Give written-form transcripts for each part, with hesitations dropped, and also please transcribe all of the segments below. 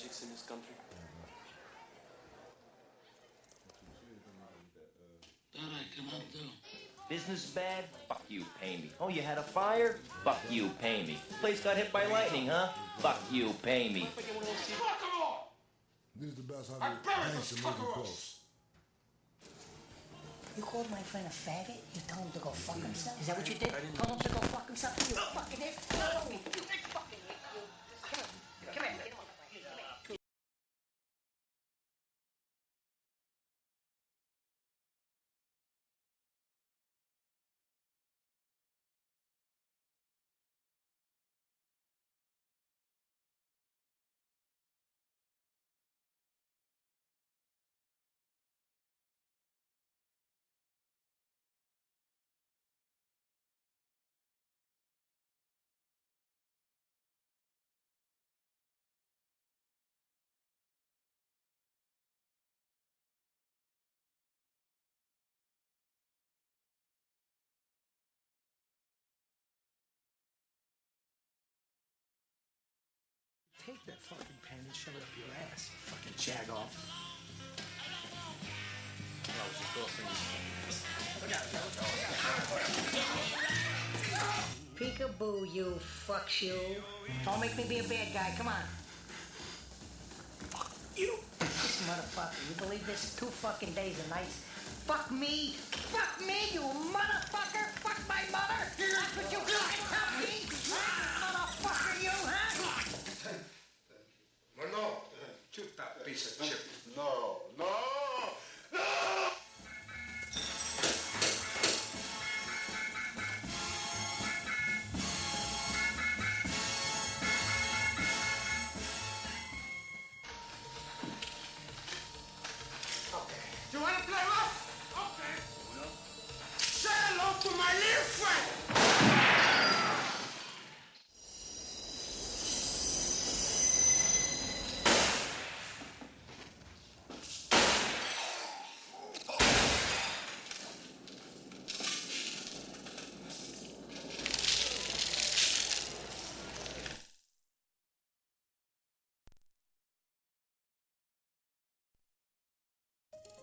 chicks in this country. Business bad? Fuck you, pay me. Oh, you had a fire? Fuck you, pay me. Place got hit by lightning, huh? Fuck you, pay me. Fuck them all! This is the best how the gangster moving close. You called my friend a faggot? You told him to go fuck himself? Is that what you did? Told him to go fuck himself? You fucking it? You fucking Come here. Come here. Take that fucking pen and shove it up your ass, you fucking jag-off. I was just offering you. Peekaboo, you fuck you. Don't make me be a bad guy, come on. Fuck you. This motherfucker, you believe this? 2 fucking days and nights. Fuck me! Fuck me, you motherfucker! Fuck my mother! That's what you fucking tell me! Motherfucker, you, huh? No, shoot that piece of shit. No. You wanna play rough? Okay. Say hello to my little friend.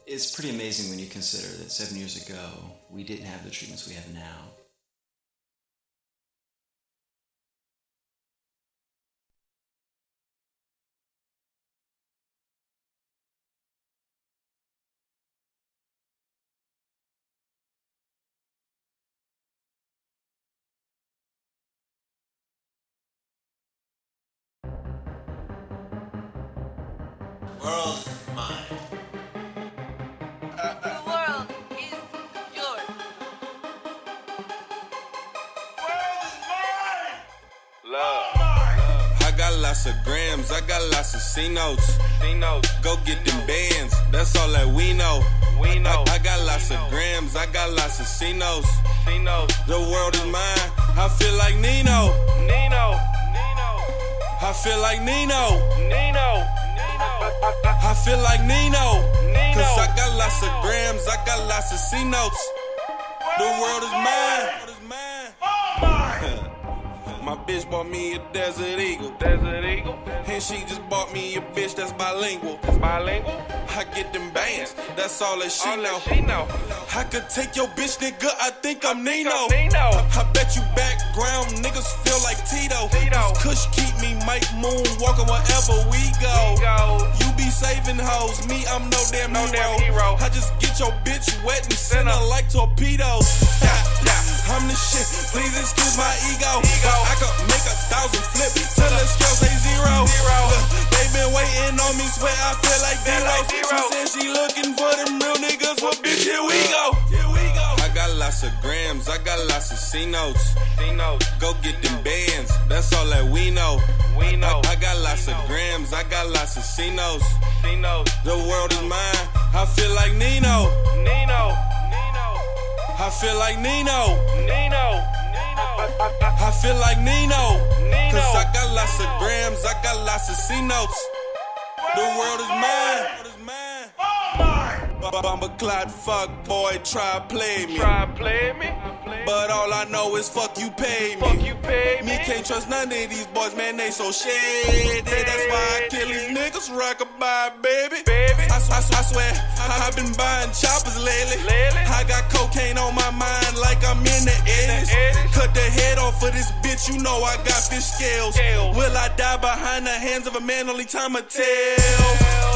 It's pretty amazing when you consider that 7 years ago, we didn't have the treatments we have now. World mine. The world is yours. Love. I got lots of grams, I got lots of C-notes. Go get them bands, that's all that we know. I got lots of grams, I got lots of C-notes. The world is mine, I feel like Nino. I feel like Nino. I feel like Nino. Cause I got lots of grams, I got lots of C-notes. The world is mine. My bitch bought me a Desert Eagle. And she just bought me a bitch that's bilingual. I get them bands, that's all that she know. I could take your bitch, nigga, I think I'm Nino. I bet you background niggas feel like Tito. This Kush keep me Mike Moon walking wherever we go. You be saving hoes, me I'm no damn hero. I just get your bitch wet and send her like torpedoes. I'm the shit, please excuse my ego. But I could make 1,000 flip till the scale say 0. They been waiting on me, swear I feel like D-Lo. She said she looking for them real niggas, well bitch, here we go. I got lots of grams, I got lots of C-notes. Go get them bands, that's all that we know. I got lots of grams, I got lots of C-notes. The world is mine, I feel like Nino. I feel like Nino. I feel like Nino. Cause I got lots of grams, I got lots of C-notes. The world is mine. I'm a Clyde fuck boy, try play me. But all I know is fuck you pay me. Me can't trust none of these boys, man, they so shady. That's why I kill these niggas, rock-a-bye, baby. I swear, I've been buying choppers lately. I got cocaine on my mind like I'm in the 80s. Cut the head off of this bitch, you know I got fish scales. Will I die behind the hands of a man? Only time will tell.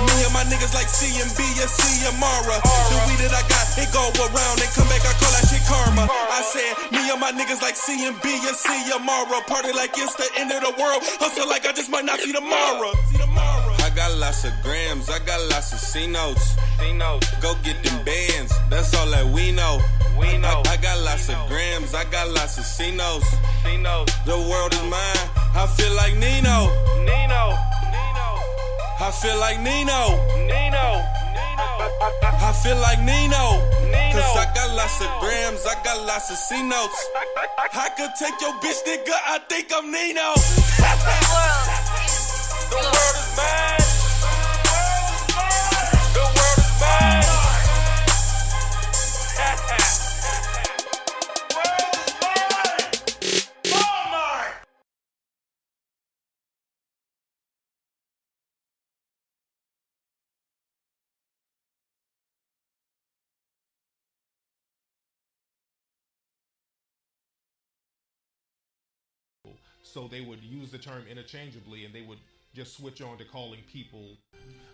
Me and my niggas like CMB or Ciamara. The weed that I got, it go around and come back, I call that shit karma. I said, me and my niggas like CMB or Ciamara. Party like it's the end of the world. Hustle like I just might not see tomorrow. I got lots of grams, I got lots of C-notes. Go get them bands, that's all that we know. I got lots of grams, I got lots of C-notes. The world is mine, I feel like Nino. I feel like Nino. I feel like Nino. Cause I got lots of grams, I got lots of C-notes. I could take your bitch, nigga, I think I'm Nino. The world is mine. The world is mine. So they would use the term interchangeably, and they would just switch on to calling people.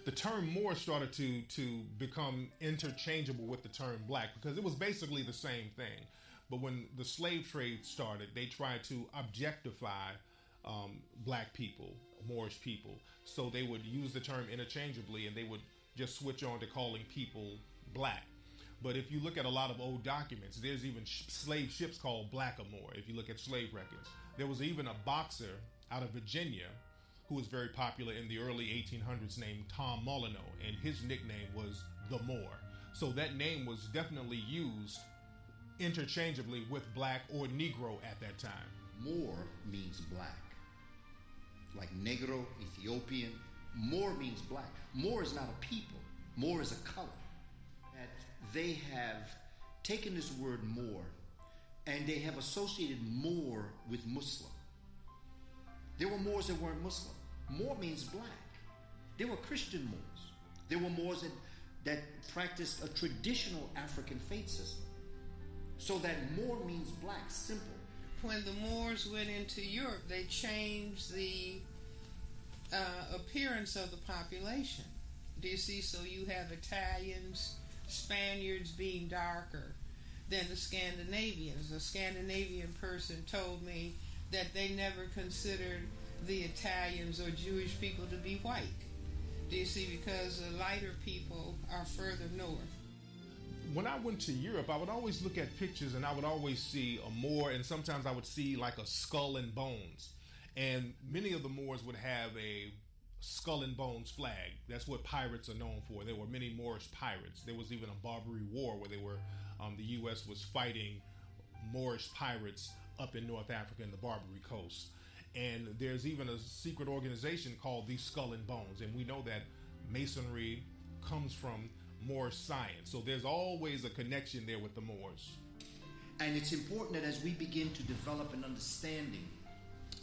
The term Moor started to become interchangeable with the term black because it was basically the same thing. But when the slave trade started, they tried to objectify black people, Moorish people. So they would use the term interchangeably, and they would just switch on to calling people black. But if you look at a lot of old documents, there's even slave ships called Blackamoor. If you look at slave records, there was even a boxer out of Virginia who was very popular in the early 1800s named Tom Molyneux, and his nickname was the Moor. So that name was definitely used interchangeably with black or Negro at that time. Moor means black. Like Negro, Ethiopian. Moor means black. Moor is not a people. Moor is a color. That they have taken this word Moor and they have associated Moor with Muslim. There were Moors that weren't Muslim. Moor means black. There were Christian Moors. There were Moors that practiced a traditional African faith system. So that Moor means black, simple. When the Moors went into Europe, they changed the appearance of the population. Do you see? So you have Italians, Spaniards being darker than the Scandinavians. A Scandinavian person told me that they never considered the Italians or Jewish people to be white. Do you see? Because the lighter people are further north. When I went to Europe, I would always look at pictures and I would always see a Moor, and sometimes I would see like a skull and bones. And many of the Moors would have a skull and bones flag. That's what pirates are known for. There were many Moorish pirates. There was even a Barbary War where they were, the U.S. was fighting Moorish pirates up in North Africa and the Barbary Coast. And there's even a secret organization called the Skull and Bones. And we know that Masonry comes from Moorish science. So there's always a connection there with the Moors. And it's important that as we begin to develop an understanding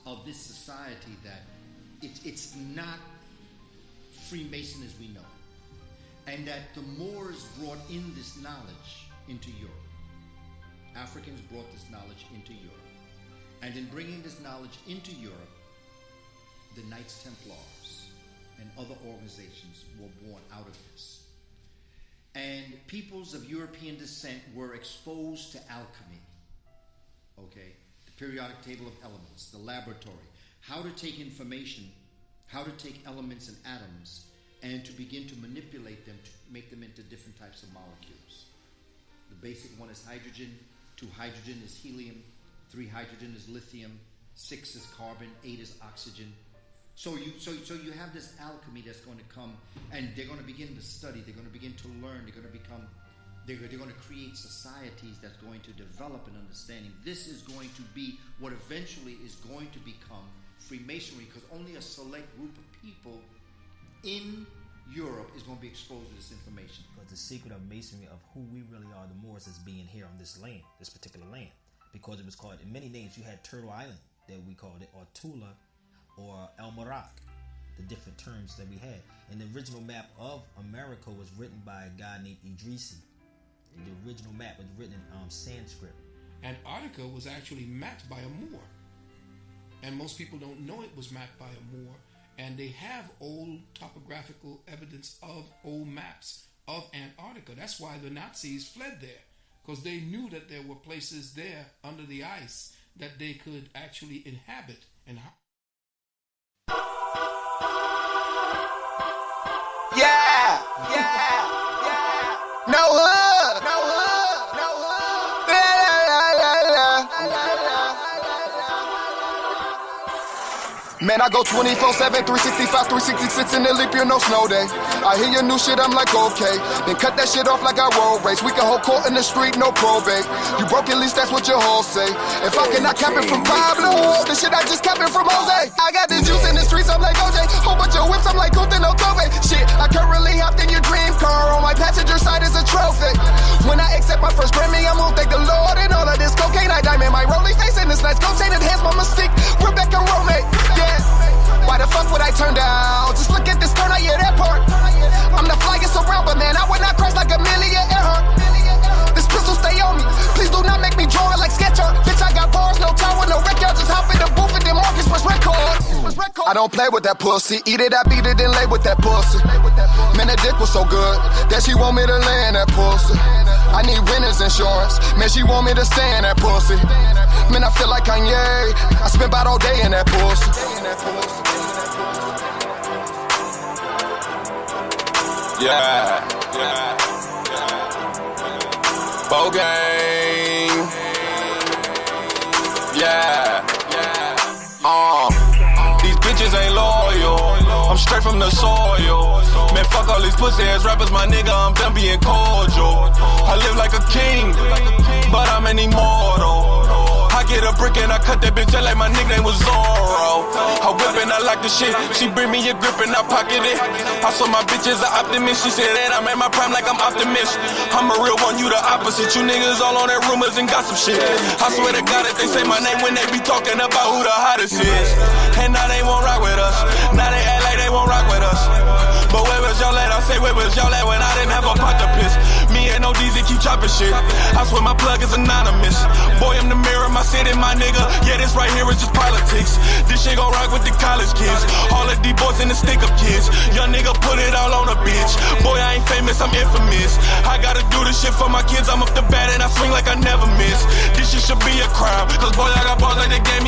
of this society, that it's not Freemason as we know it. And that the Moors brought in this knowledge into Europe. Africans brought this knowledge into Europe. And in bringing this knowledge into Europe, the Knights Templars and other organizations were born out of this. And peoples of European descent were exposed to alchemy, okay? The periodic table of elements, the laboratory, how to take information, how to take elements and atoms, and to begin to manipulate them to make them into different types of molecules. The basic one is hydrogen, 2 hydrogen is helium, 3 hydrogen is lithium, 6 is carbon, 8 is oxygen. So you have this alchemy that's going to come, and they're going to begin to study, they're going to begin to learn, they're going to create societies that's going to develop an understanding. This is going to be what eventually is going to become Freemasonry, because only a select group of people in Europe is going to be exposed to this information. But the secret of Masonry, of who we really are, the Moors, is being here on this land, this particular land. because it was called, in many names, you had Turtle Island that we called it, or Tula, or El Morocco, the different terms that we had. And the original map of America was written by a guy named Idrisi. The original map was written in Sanskrit. Antarctica was actually mapped by a Moor. And most people don't know it was mapped by a Moor. And they have old topographical evidence of old maps of Antarctica. That's why the Nazis fled there, because they knew that there were places there under the ice that they could actually inhabit. And Yeah. No hood. Man, I go 24/7, 365, 366 in the leap year, no snow day. I hear your new shit, I'm like, okay. Then cut that shit off like I road race. We can hold court in the street, no probate. You broke, at least that's what your hoes say. If I cannot cap it from Pablo, the shit I just cap it from Jose. I got the juice in the streets, I'm like OJ. Whole bunch of whips, I'm like Gunther, no Tobe. Shit, I currently hopped in your dream car. On my passenger side is a trophy. When I accept my first Grammy, I'm gonna thank the Lord and all of this cocaine. I diamond my rolling face and this nice gold chain enhance my mystique. Rebecca Romay, yeah. Why the fuck would I turn down? Just look at this turn, I hear that part. I'm the flyest around, but man, I would not crash like Amelia Earhart. This pistol stay on me. Please do not make me draw it like Sketcher. Bitch, I got bars, no tower, no record. Just hop in the booth and then Marcus was record. I don't play with that pussy. Eat it, I beat it, then lay with that pussy. Man, that dick was so good that she want me to lay in that pussy. I need renter's insurance. Man, she want me to stay in that pussy. Man, I feel like Kanye. I spent about all day in that pussy. Yeah. Bow gang. Yeah. These bitches ain't loyal. I'm straight from the soil. Man, fuck all these pussy ass rappers, my nigga. I'm done being cordial. I live like a king, but I'm an immortal. I get a brick and I cut that bitch just like my nickname was Zorro. I whip and I like the shit. She bring me a grip and I pocket it. I saw my bitch as an optimist. She said that I'm at my prime like I'm optimist. I'm a real one, you the opposite. You niggas all on that rumors and gossip shit. I swear to God if they say my name when they be talking about who the hottest is. And now they won't rock with us. Now they act like they won't rock with us. But where was y'all at? I say where was y'all at when I didn't have a pot to piss? Me and no DZ keep chopping shit. I swear my plug is anonymous. Boy, I'm the mirror, my city, my nigga. Yeah, this right here is just politics. This shit gon' rock with the college kids. All of these boys and the stick-up kids. Young nigga put it all on a bitch. Boy, I ain't famous, I'm infamous. I gotta do this shit for my kids. I'm up the bat and I swing like I never miss. This shit should be a crime. Cause boy, I got balls like the game